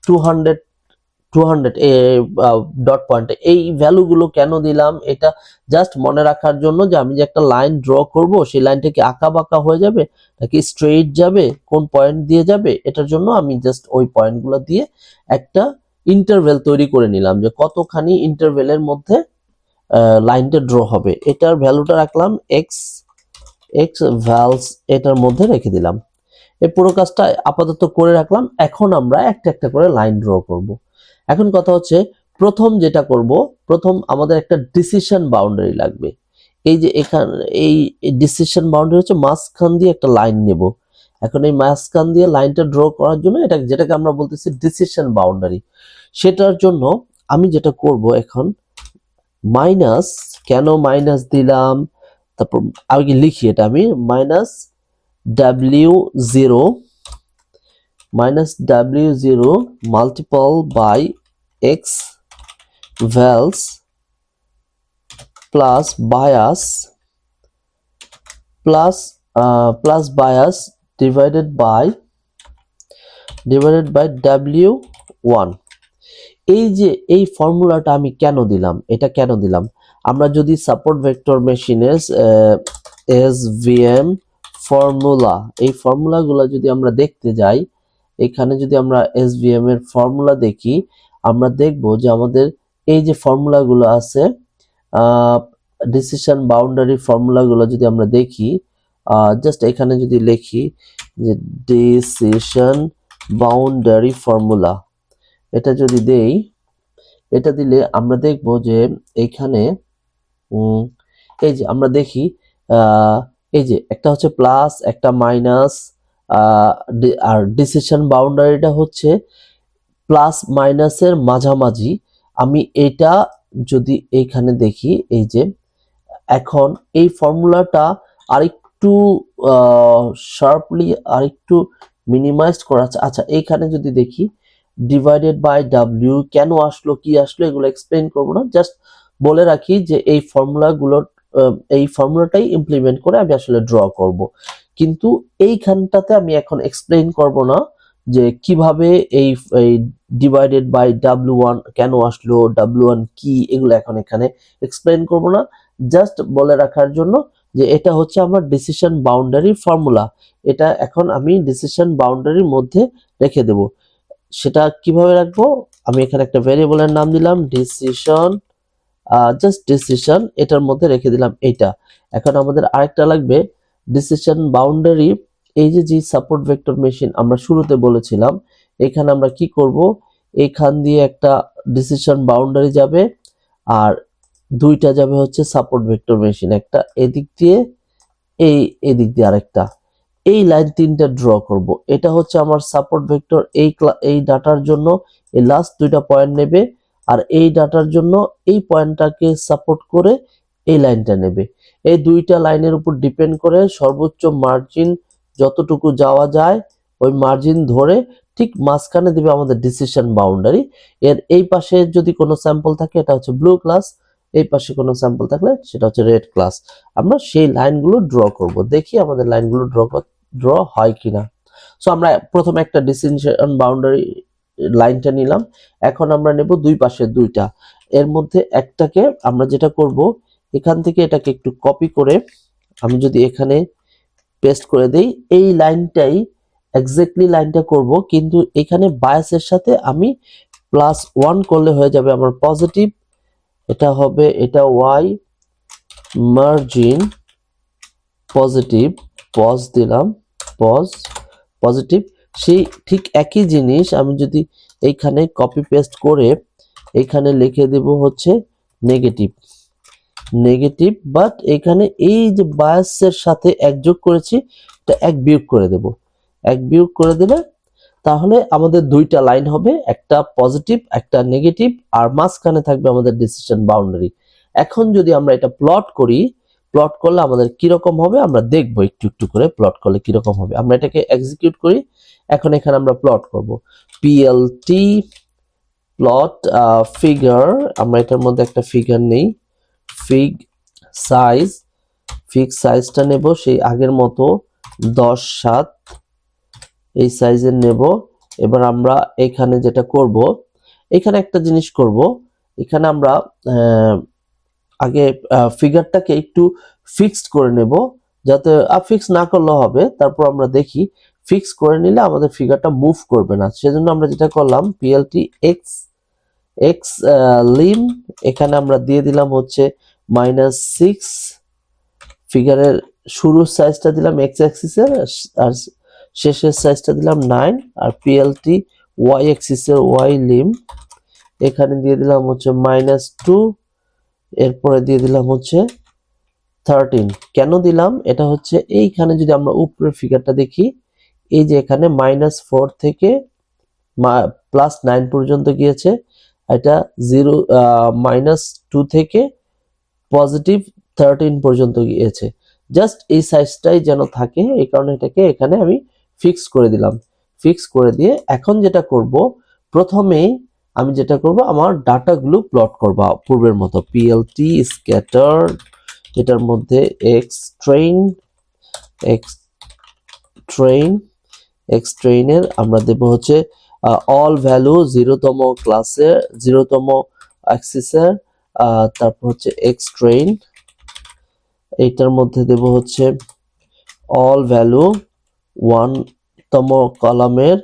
200 ডট পয়েন্টে। এই ভ্যালুগুলো কেন দিলাম? এটা জাস্ট মনে রাখার জন্য যে আমি যে একটা লাইন ড্র করব সেই লাইনটা কি আঁকা বাঁকা হয়ে যাবে নাকি স্ট্রেইট যাবে, কোন পয়েন্ট দিয়ে যাবে, এটার জন্য আমি জাস্ট ওই পয়েন্টগুলো দিয়ে একটা ইন্টারভেল তৈরি করে নিলাম যে কতখানি ইন্টারভেলের মধ্যে লাইনটা ড্র হবে। এটার ভ্যালুটা রাখলাম এক্স ভ্যালস, এটার মধ্যে রেখে দিলাম। এই পুরো কাজটা আপাতত করে রাখলাম। এখন আমরা একটা একটা করে লাইন ড্র করব। এখন কথা হচ্ছে প্রথম যেটা করব, প্রথম আমাদের একটা ডিসিশন বাউন্ডারি লাগবে। এই যে এখানে এই ডিসিশন বাউন্ডারি হচ্ছে মাঝখান দিয়ে একটা লাইন নেব। এখন এই মাঝখান দিয়ে লাইনটা ড্র করার জন্য এটা যেটাকে আমরা বলতেছি ডিসিশন বাউন্ডারি, সেটার জন্য আমি যেটা করব এখন মাইনাস, কেন মাইনাস দিলাম তারপর আগে লিখি এটা আমি -w0 multiple by X vals plus bias divided by w1। এই যে এই ফর্মুলাটা আমি কেন দিলাম, এটা কেন দিলাম? আমরা যদি সাপোর্ট ভেক্টর মেশিনের এসভিএম ফর্মুলা, এই ফর্মুলাগুলো যদি আমরা দেখতে যাই, এখানে যদি আমরা এসভিএম এর ফর্মুলা দেখি, আমরা দেখব যে আমাদের এই যে ফর্মুলাগুলো আছে, ডিসিশন বাউন্ডারি ফর্মুলাগুলো যদি আমরা দেখি, জাস্ট এখানে যদি লিখি যে ডিসিশন বাউন্ডারি ফর্মুলা, এটা যদি দেই, এটা দিলে আমরা দেখব যে এখানে এই যে আমরা দেখি এই যে একটা হচ্ছে প্লাস, একটা মাইনাস, আর ডিসিশন বাউন্ডারিটা হচ্ছে প্লাস মাইনাসের মাঝামাঝি। আমি এটা যদি এইখানে দেখি, এই যে এখন এই ফর্মুলাটা আরেকটু শার্পলি আরেকটু মিনিমাইজ করা আছে। আচ্ছা, এইখানে যদি দেখি ডিভাইডেড বাই ডাব্লিউ কেন আসলো, কি আসলো, এগুলো এক্সপ্লেইন করব না, জাস্ট বলে রাখি যে এই ফর্মুলাটাই ইমপ্লিমেন্ট করে আমি আসলে ড্র করব। কিন্তু এইখানটাতে আমি এখন এক্সপ্লেইন করব না যে কিভাবে এই ডিভাইডেড বাই ডাব্লিউ1 কেন আসলো, ডাব্লিউ1 কি, এগুলো এখন এখানে এক্সপ্লেইন করব না, জাস্ট বলে রাখার জন্য যে এটা হচ্ছে আমার ডিসিশন বাউন্ডারি ফর্মুলা। এটা এখন আমি ডিসিশন বাউন্ডারির মধ্যে রেখে দেব। সেটা কিভাবে রাখবো, আমি এখানে একটা ভেরিয়েবলের নাম দিলাম ডিসিশন, জাস্ট ডিসিশন, এটার মধ্যে রেখে দিলাম এটা। এখন আমাদের আরেকটা লাগবে ডিসিশন বাউন্ডারি, এই যে সাপোর্ট ভেক্টর মেশিন আমরা শুরুতে বলেছিলাম, এখানে আমরা কি করব, এখান দিয়ে একটা ডিসিশন বাউন্ডারি যাবে আর দুইটা যাবে হচ্ছে সাপোর্ট ভেক্টর মেশিন, একটা এদিক দিয়ে, এদিক দিয়ে আরেকটা, এই লাইন তিনটা ড্র করব। এটা হচ্ছে আমার সাপোর্ট ভেক্টর, এই ডাটার জন্য এই লাস্ট দুইটা পয়েন্ট নেবে, আর এই ডাটার জন্য এই পয়েন্টটাকে সাপোর্ট করে এই লাইনটা নেবে। এই দুইটা লাইনের উপর ডিপেন্ড করে সর্বোচ্চ মার্জিন যতটুকু যাওয়া যায় ওই মার্জিন ধরে ঠিক মাঝখানে দিবে আমাদের ডিসিশন বাউন্ডারি। এর এই পাশে যদি কোনো স্যাম্পল থাকে এটা হচ্ছে ব্লু ক্লাস, এই পাশে কোনো স্যাম্পল থাকলে সেটা হচ্ছে রেড ক্লাস। আমরা সেই লাইনগুলো ড্র করব, দেখি আমাদের লাইনগুলো ড্র হয় কিনা। সো আমরা প্রথমে একটা ডিসিশন বাউন্ডারি লাইনটা নিলাম, এখন আমরা নেব দুই পাশের দুইটা, এর মধ্যে একটাকে আমরা যেটা করব, এখান থেকে এটাকে একটু কপি করে আমি যদি এখানে পেস্ট করে দেই, এই লাইনটাই এক্স্যাক্টলি লাইনটা করব, কিন্তু এখানে বায়াসের সাথে আমি +1 করলে হয়ে যাবে আমার পজিটিভ, এটা হবে এটা ওয়াই মার্জিন পজিটিভ, পজ দিলাম, পজিটিভ। সেই ঠিক একই জিনিস আমি যদি এইখানে কপি পেস্ট করে এইখানে লিখে দেব হচ্ছে নেগেটিভ, বাট এখানে এই যে বায়াসের সাথে এক যোগ করেছি, এটা এক বিয়োগ করে দেব। এক বিয়োগ করে দিলে তাহলে আমাদের দুইটা লাইন হবে, একটা পজিটিভ একটা নেগেটিভ, আর মাঝখানে থাকবে আমাদের ডিসিশন বাউন্ডারি। এখন যদি আমরা এটা প্লট করি, প্লট করলে আমাদের কিরকম হবে আমরা দেখবো, একটু একটু করে প্লট করলে কিরকম হবে। আমরা এটাকে এক্সিকিউট করি, এখন এখানে আমরা প্লট করব, পিএলটি প্লট ফিগার, আমরা এটার মধ্যে একটা ফিগার নেই, ফিগ সাইজটা নেব সেই আগের মতো 10:7 এই সাইজের নেব। এবার আমরা এখানে যেটা করব, এখানে একটা জিনিস করব, এখানে আমরা আগে ফিগারটাকে একটু ফিক্সড করে নেব, যাতে ফিক্স না করলেও হবে, তারপর আমরা দেখি ফিক্স করে নিলে আমাদের ফিগারটা মুভ করবে না। সেজন্য আমরা যেটা করলাম পিএলটি এক্স লিম, এখানে আমরা দিয়ে দিলাম হচ্ছে -6, ফিগারের শুরুর সাইজটা দিলাম এক্স অ্যাক্সিসের আর শেষের সাইজটা দিলাম 9, আর পিএলটি ওয়াই অ্যাক্সিসের ওয়াই লিম এখানে দিয়ে দিলাম হচ্ছে -2, এরপরে দিয়ে দিলাম হচ্ছে 13। কেন দিলাম, এটা হচ্ছে এইখানে যদি আমরা উপরের ফিগারটা দেখি, এই যে এখানে -4 থেকে +9 পর্যন্ত গিয়েছে, এটা -2 থেকে +13 পর্যন্ত গিয়েছে। জাস্ট এই সাইজটাই যেন থাকে, এই কারণে এটাকে এখানে আমি ফিক্স করে দিলাম। ফিক্স করে দিয়ে এখন যেটা করব, প্রথমেই আমি যেটা করব আমার ডাটাগুলো প্লট করব পূর্বের মতো, পিএলটি স্ক্যাটার, এটার মধ্যে এক্স ট্রেইনের আমরা দেব হচ্ছে অল ভ্যালু 0তম ক্লাসের 0তম অ্যাক্সিসের, তারপর হচ্ছে এক্স ট্রেইন, এইটার মধ্যে দেব হচ্ছে অল ভ্যালু 1তম কলামের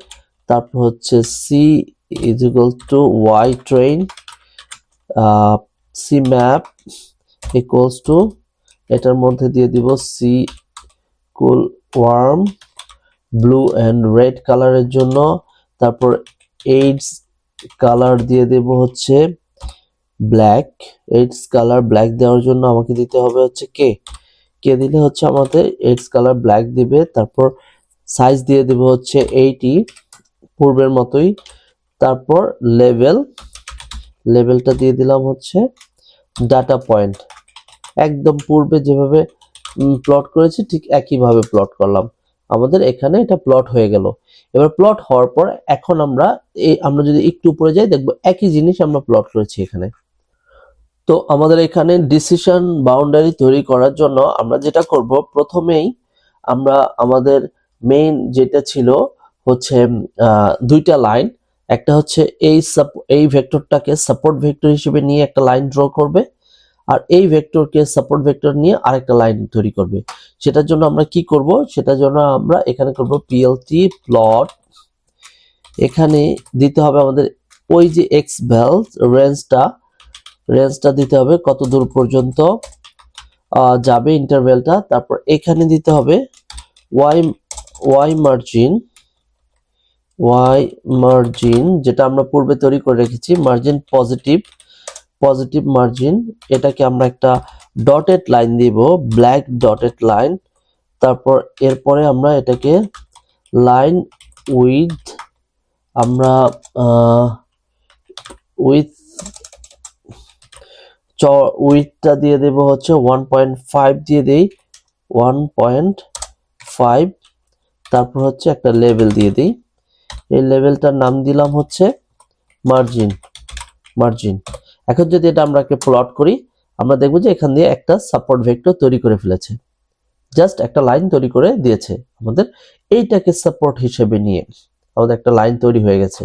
তারপর হচ্ছে C is equal to Y train, C map equals to, এটার মধ্যে দিয়ে দিব C cool warm blue and red কালারের জন্য, তারপর এইডস কালার দিয়ে দেব হচ্ছে ব্ল্যাক, এইডস কালার ব্ল্যাক দেওয়ার জন্য আমাকে দিতে হবে হচ্ছে কে দিলে হচ্ছে আমাদের এইডস কালার ব্ল্যাক দিবে। তারপর সাইজ দিয়ে দেব হচ্ছে 80 পূর্বের মতোই। তারপর লেভেলটা দিয়ে দিলাম হচ্ছে ডাটা পয়েন্ট, একদম পূর্বে যেভাবে প্লট করেছি ঠিক একইভাবে প্লট করলাম। আমাদের এখানে এটা প্লট হয়ে গেল। এবার প্লট হওয়ার পর এখন আমরা যদি একটু উপরে যাই দেখবো একই জিনিস আমরা প্লট করেছি এখানে। তো আমাদের এখানে ডিসিশন বাউন্ডারি তৈরি করার জন্য আমরা যেটা করব, প্রথমেই আমরা আমাদের মেইন যেটা ছিল হচ্ছে দুইটা লাইন, একটা হচ্ছে এই ভেক্টরটাকে সাপোর্ট ভেক্টর হিসেবে নিয়ে একটা লাইন ড্র করবে, আর এই ভেক্টরকে সাপোর্ট ভেক্টর নিয়ে আরেকটা লাইন তৈরি করবে। সেটার জন্য আমরা কি করব, সেটার জন্য আমরা এখানে করব পিএলটি প্লট। এখানে দিতে হবে আমাদের ওই যে এক্স ভ্যাল রেঞ্জটা দিতে হবে কত দূর পর্যন্ত যাবে ইন্টারভ্যালটা। তারপর এখানে দিতে হবে ওয়াই মার্জিন যেটা আমরা পূর্বে তৈরি করে রেখেছি, মার্জিন পজিটিভ মার্জিন, এটাকে আমরা একটা ডটেড লাইন দিব, ব্ল্যাক ডটেড লাইন। তারপর এরপরে আমরা এটাকে লাইন উইথ আমরা উইথটা দিয়ে দেব হচ্ছে 1.5 দিয়ে দেই, 1.5। তারপর হচ্ছে একটা লেভেল দিয়ে দিই, এই লেভেলটার নাম দিলাম হচ্ছে মার্জিন। এখন যদি এটা আমরা প্লট করি, আমরা দেখব যে এখান দিয়ে একটা সাপোর্ট ভেক্টর তৈরি করে ফেলেছে, জাস্ট একটা লাইন তৈরি করে দিয়েছে আমাদের। এইটাকে সাপোর্ট হিসেবে নিয়ে আমাদের একটা লাইন তৈরি হয়ে গেছে।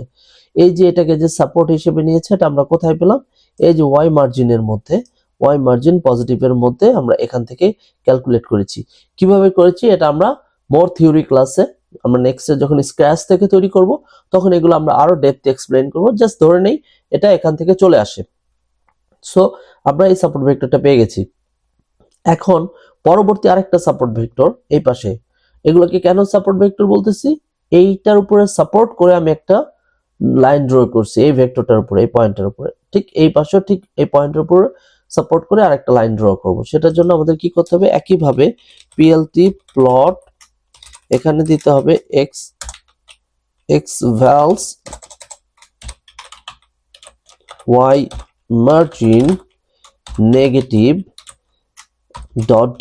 এই যে এটাকে যে সাপোর্ট হিসেবে নিয়েছে এটা আমরা কোথায় পেলাম, এই যে ওয়াই মার্জিন পজিটিভের মধ্যে আমরা এখান থেকে ক্যালকুলেট করেছি। কিভাবে করেছি এটা আমরা মোর থিওরি ক্লাসে, আমরা নেক্সটে যখন স্ক্র্যাচ থেকে তৈরি করব তখন এগুলো আমরা আরো ডেপথে এক্সপ্লেইন করব। জাস্ট ধরে নেই এটা এখান থেকে চলে আসে। সো আমরা এই সাপোর্ট ভেক্টরটা পেয়ে গেছি। এখন পরবর্তী আরেকটা সাপোর্ট ভেক্টর এই পাশে, এগুলোকে কেন সাপোর্ট ভেক্টর বলতেছি, এইটার উপরে সাপোর্ট করে আমি একটা লাইন ড্র করছি এই ভেক্টরটার উপরে, এই পয়েন্টের উপরে, ঠিক এই পাশেও ঠিক এই পয়েন্টের উপরে সাপোর্ট করে আরেকটা লাইন ড্র করব। সেটার জন্য আমাদের কি করতে হবে, একইভাবে পিএলটি প্লট, এখানে দিতে হবে X vals Y margin negative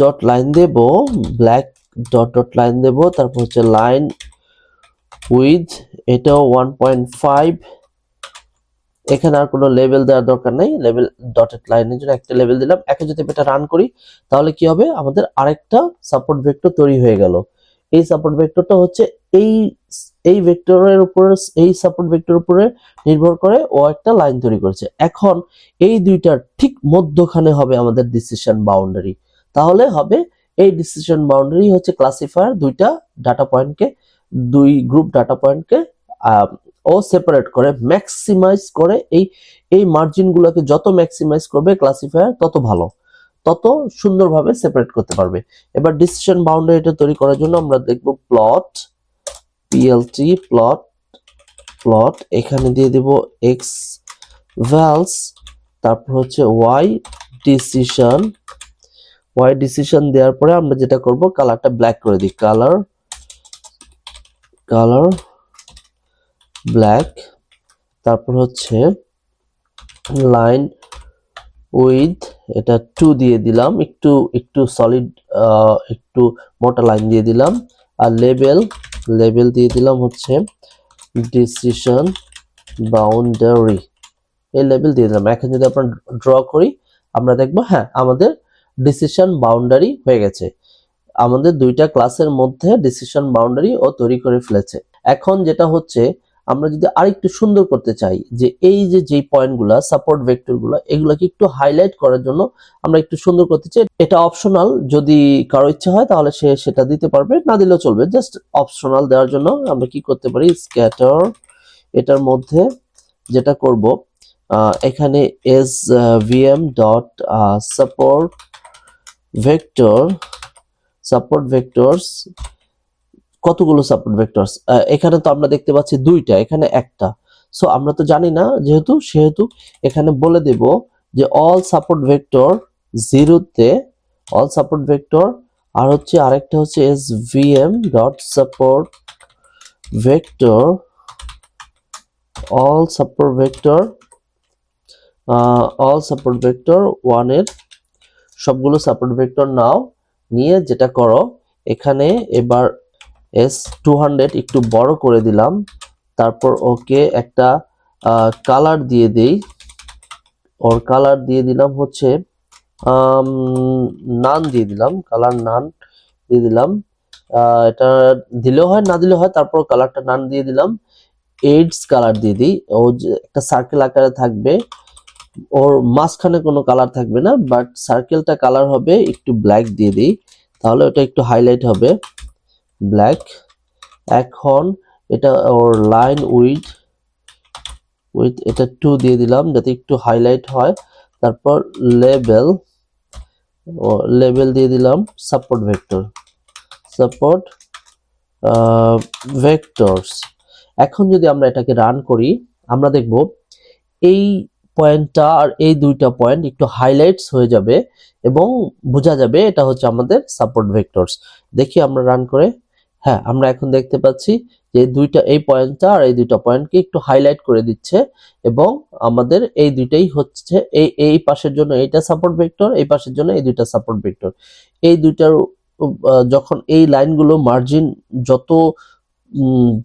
dot line দেব, ব্ল্যাক ডট লাইন দেব। তারপর হচ্ছে লাইন উইথ, এটাও 1.5। এখানে আর কোনো লেভেল দেওয়ার দরকার নেই, লেভেল ডটেড লাইনের জন্য একটা লেভেল দিলাম। এখন যদি এটা রান করি তাহলে কি হবে, আমাদের আরেকটা সাপোর্ট ভেক্টর তৈরি হয়ে গেল। এই সাপোর্ট ভেক্টরটা হচ্ছে এই ভেক্টরের উপরে, এই সাপোর্ট ভেক্টরের উপরে নির্ভর করে ও একটা লাইন তৈরি করেছে। এখন এই দুইটার ঠিক মধ্যখানে হবে আমাদের ডিসিশন বাউন্ডারি। তাহলে হবে এই ডিসিশন বাউন্ডারি হচ্ছে ক্লাসিফায়ার দুইটা ডাটা পয়েন্টকে, দুই গ্রুপ ডাটা পয়েন্টকে ও সেপারেট করে, ম্যাক্সিমাইজ করে। এই মার্জিন গুলোকে যত ম্যাক্সিমাইজ করবে ক্লাসিফায়ার তত ভালো, তত সুন্দরভাবে সেপারেট করতে পারবে। এবার ডিসিশন বাউন্ডারিটা তৈরি করার জন্য আমরা দেখব প্লট, পিএলটি প্লট, এখানে দিয়ে দেব এক্স ভ্যালস, তারপর হচ্ছে ওয়াই ডিসিশন দেওয়ার পরে আমরা যেটা করব, কালারটা ব্ল্যাক করে দিই, কালার ব্ল্যাক। তারপর হচ্ছে লাইন উইথ, এটা 2 দিয়ে দিলাম, একটু সলিড, একটু মোটা লাইন দিয়ে দিলাম। আর লেভেল দিয়ে দিলাম হচ্ছে ডিসিশন বাউন্ডারি, এই লেভেল দিয়ে দিলাম। এখন যদি আমরা ড্র করি আমরা দেখবো হ্যাঁ আমাদের ডিসিশন বাউন্ডারি হয়ে গেছে, আমাদের দুইটা ক্লাসের মধ্যে ডিসিশন বাউন্ডারি ও তৈরি করে ফেলেছে। এখন যেটা হচ্ছে আমরা যদি আরেকটু সুন্দর করতে চাই যে এই যেই পয়েন্টগুলো সাপোর্ট ভেক্টরগুলো এগুলোকে একটু হাইলাইট করার জন্য আমরা একটু সুন্দর করতে চাই, এটা অপশনাল, যদি কারো ইচ্ছে হয় তাহলে সে সেটা দিতে পারবে, না দিলেও চলবে। জাস্ট অপশনাল দেওয়ার জন্য আমরা কি করতে পারি, স্ক্যাটার এটার মধ্যে যেটা করব এখানে svm ডট সাপোর্ট ভেক্টরস কতগুলো সাপোর্ট ভেক্টরস, এখানে তো আমরা দেখতে পাচ্ছি দুইটা, এখানে একটা। সো আমরা তো জানি না সেহেতু এখানে বলে দেব যে অল সাপোর্ট ভেক্টর জিরোতে, অল সাপোর্ট ভেক্টর, আর হচ্ছে আরেকটা হচ্ছে svm dot support vector all support vector 1 এর সবগুলো সাপোর্ট ভেক্টর নাও, নিয়ে যেটা করো এখানে এবার S200 একটু বড় করে দিলাম, তারপর ওকে একটা কালার দিয়ে দেই, ওর কালার দিয়ে দিলাম হচ্ছে নান দিয়ে দিলাম, কালার নান দিয়ে দিলাম, এটা দিলেও হয় না দিলেও হয়, তারপর কালারটা নান দিয়ে দিলাম। এইডস কালার দিয়ে দিই, ও যে একটা সার্কেল আকারে থাকবে, ওর মাঝখানে কোনো কালার থাকবে না, বাট সার্কেলটা কালার হবে একটু ব্ল্যাক দিয়ে দিই, তাহলে ওটা একটু হাইলাইট হবে, ব্ল্যাক। এখন এটা ওর লাইন উইথ এটা 2 দিয়ে দিলাম যাতে একটু হাইলাইট হয়। তারপর লেবেল দিয়ে দিলাম সাপোর্ট ভেক্টরস। এখন যদি আমরা এটাকে রান করি আমরা দেখব এই পয়েন্টটা আর এই দুইটা পয়েন্ট একটু হাইলাইটস হয়ে যাবে এবং বোঝা যাবে এটা হচ্ছে আমাদের সাপোর্ট ভেক্টরস। দেখি আমরা রান করে, হ্যাঁ আমরা এখন দেখতে পাচ্ছি যে এই পয়েন্টটা আর এই দুইটা পয়েন্টকে একটু হাইলাইট করে দিচ্ছে, এবং আমাদের এই দুইটাই হচ্ছে এই পাশের জন্য এইটা সাপোর্ট ভেক্টর, এই পাশের জন্য এই দুইটা সাপোর্ট ভেক্টর। এই দুইটার যখন এই লাইনগুলো মার্জিন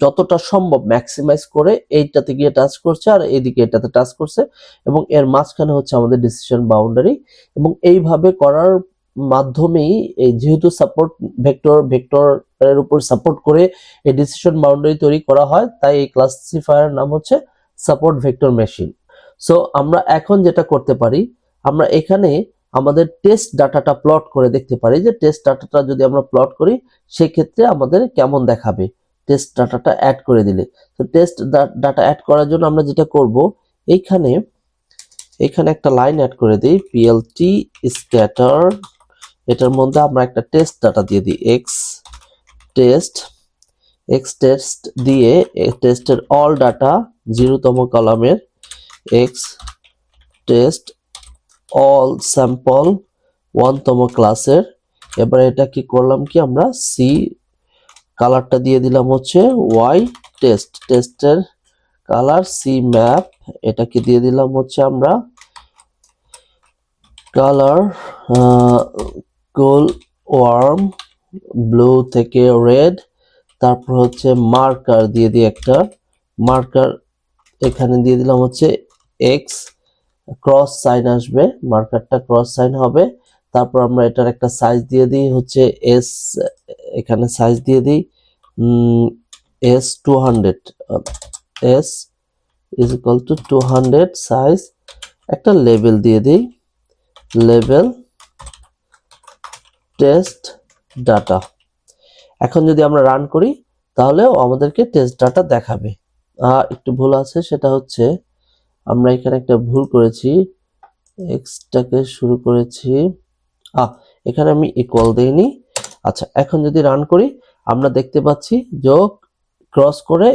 যতটা সম্ভব ম্যাক্সিমাইজ করে এইটাতে গিয়ে টাচ করছে আর এইদিকে এটাতে টাচ করছে, এবং এর মাঝখানে হচ্ছে আমাদের ডিসিশন বাউন্ডারি। এবং এইভাবে করার মাধ্যমেই যেহেতু সাপোর্ট ভেক্টরের উপর সাপোর্ট করে এই ডিসিশন বাউন্ডারি তৈরি করা হয়, তাই এই ক্লাসিফায়ার নাম হচ্ছে সাপোর্ট ভেক্টর মেশিন। সো আমরা এখন যেটা করতে পারি, আমরা এখানে আমাদের টেস্ট ডাটাটা প্লট করে দেখতে পারি যে টেস্ট ডাটাটা যদি আমরা প্লট করি সেক্ষেত্রে আমাদের কেমন দেখাবে টেস্ট ডাটাটা অ্যাড করে দিলে। তো টেস্ট ডাটা অ্যাড করার জন্য আমরা যেটা করব, এখানে একটা লাইন অ্যাড করে দিই, plt scatter, এটার মধ্যে আমরা একটা টেস্ট ডাটা দিয়ে দিই, x টেস্ট দিয়ে টেস্টের অল ডাটা 0তম কলামের x টেস্ট অল স্যাম্পল 1তম ক্লাসের। এবার এটা কি করলাম কি আমরা সি কালারটা দিয়ে দিলাম হচ্ছে y টেস্টের কালার সি ম্যাপ, এটাকে দিয়ে দিলাম হচ্ছে আমরা কালার কোল ওয়ার্ম ব্লু থেকে রেড। তারপর হচ্ছে মার্কার দিয়ে দিই, একটা মার্কার এখানে দিয়ে দিলাম হচ্ছে এক্স, ক্রস সাইন আসবে, মার্কারটা ক্রস সাইন হবে। তারপর আমরা এটার একটা সাইজ দিয়ে দিই হচ্ছে এস, এখানে সাইজ দিয়ে দিই S200, S is equal to 200 size. একটা লেবেল দিয়ে দিই, লেবেল টেস্ট ডাটা। এখন যদি আমরা রান করি তাহলেও আমাদেরকে টেস্ট ডাটা দেখাবে। একটু ভুল আছে, সেটা হচ্ছে আমরা এখানে একটা ভুল করেছি, এক্সটাকে শুরু করেছি, এখানে আমি ইকুয়াল দেইনি। আচ্ছা এখন যদি রান করি আমরা দেখতে পাচ্ছি যোগ ক্রস করে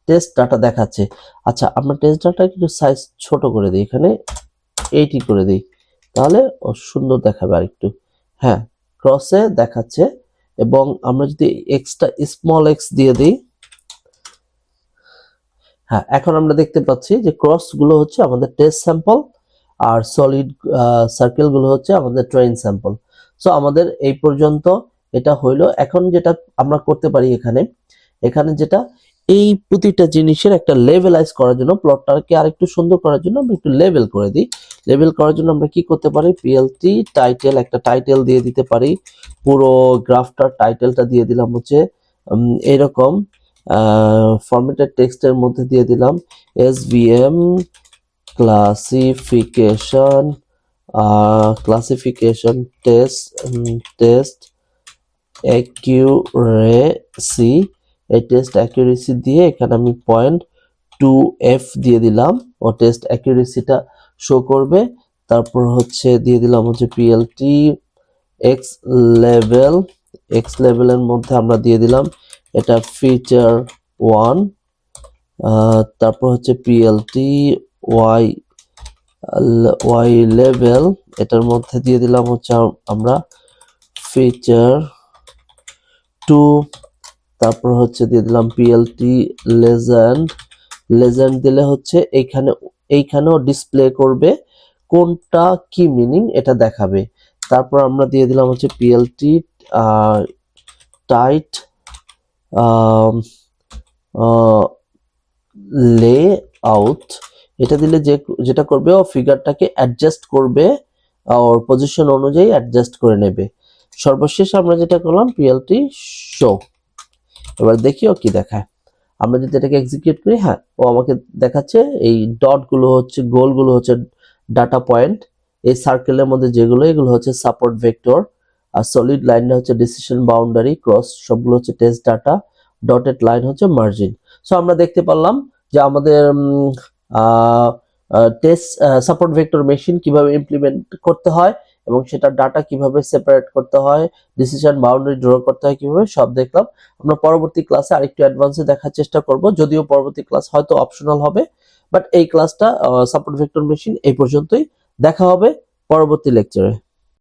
টেস্ট ডাটা দেখাচ্ছে। আচ্ছা আমরা টেস্ট ডাটা একটু সাইজ ছোট করে দিই, এখানে 80 করে দিই, তাহলে সুন্দর দেখাবে আরেকটু। হ্যাঁ ক্রসে দেখাচ্ছে, এবং আমরা যদি এক্সটা স্মল এক্স দিয়ে দিই, হ্যাঁ এখন আমরা দেখতে পাচ্ছি যে ক্রস গুলো হচ্ছে আমাদের টেস্ট স্যাম্পল আর সলিড সার্কেল গুলো হচ্ছে আমাদের ট্রেন স্যাম্পল। সো আমাদের এই পর্যন্ত এটা হইলো। এখন যেটা আমরা করতে পারি এখানে যেটা এই প্রতিটা জিনিসের একটা লেভেলাইজ করার জন্য, প্লটটাকে আরেকটু সুন্দর করার জন্য আমরা একটু লেভেল করে দিই। লেভেল করার জন্য আমরা কি করতে পারি, plt টাইটেল, একটা টাইটেল দিয়ে দিতে পারি, পুরো গ্রাফটার টাইটেলটা দিয়ে দিলাম হচ্ছে এরকম ফরম্যাটেড টেক্সটের মধ্যে দিয়ে দিলাম SVM ক্লাসিফিকেশন টেস্ট অ্যাকিউরেসি। এই টেস্ট অ্যাকিউরেসি দিয়ে এখানে আমি 0.2f দিয়ে দিলাম, ও টেস্ট অ্যাকিউরেসিটা শো করবে। তারপর হচ্ছে দিয়ে দিলাম হচ্ছে PLT এক্স লেভেলের মধ্যে আমরা দিয়ে দিলাম এটা ফিচার 1। তারপর হচ্ছে PLT ওয়াই লেভেল, এটার মধ্যে দিয়ে দিলাম হচ্ছে আমরা ফিচার 2। তারপর হচ্ছে দিয়ে দিলাম PLT লেজেন্ড দিলে হচ্ছে এইখানেও ডিসপ্লে করবে কোনটা কি মিনিং এটা দেখাবে। তারপর আমরা দিয়ে দিলাম হচ্ছে PLT টাইট লে আউট, এটা দিলে যেটা করবে ও ফিগারটাকে অ্যাডজাস্ট করবে, ওর পজিশন অনুযায়ী অ্যাডজাস্ট করে নেবে। সর্বশেষ আমরা যেটা করলাম PLT শো। এবার দেখি ও কি দেখায়। আমরা যদি এটাকে এক্সিকিউট করি, হ্যাঁ ও আমাকে দেখাচ্ছে এই ডটগুলো হচ্ছে গোলগুলো হচ্ছে ডাটা পয়েন্ট, এই সার্কেলের মধ্যে যেগুলো এগুলো হচ্ছে সাপোর্ট ভেক্টর, আর সলিড লাইনটা হচ্ছে ডিসিশন বাউন্ডারি, ক্রস সবগুলো হচ্ছে টেস্ট ডাটা, ডটেড লাইন হচ্ছে মার্জিন। সো আমরা দেখতে পারলাম যে আমাদের টেস্ট সাপোর্ট ভেক্টর মেশিন কিভাবে ইমপ্লিমেন্ট করতে হয় এবং সেটা ডাটা কিভাবে সেপারেট করতে হয়, ডিসিশন বাউন্ডারি ড্র করতে হয় কিভাবে, সব দেখলাম। আমরা পরবর্তী ক্লাসে আরেকটু অ্যাডভান্সে দেখার চেষ্টা করব, যদিও পরবর্তী ক্লাস হয়তো অপশনাল হবে, বাট এই ক্লাসটা সাপোর্ট ভেক্টর মেশিন এই পর্যন্তই। দেখা হবে পরবর্তী লেকচারে।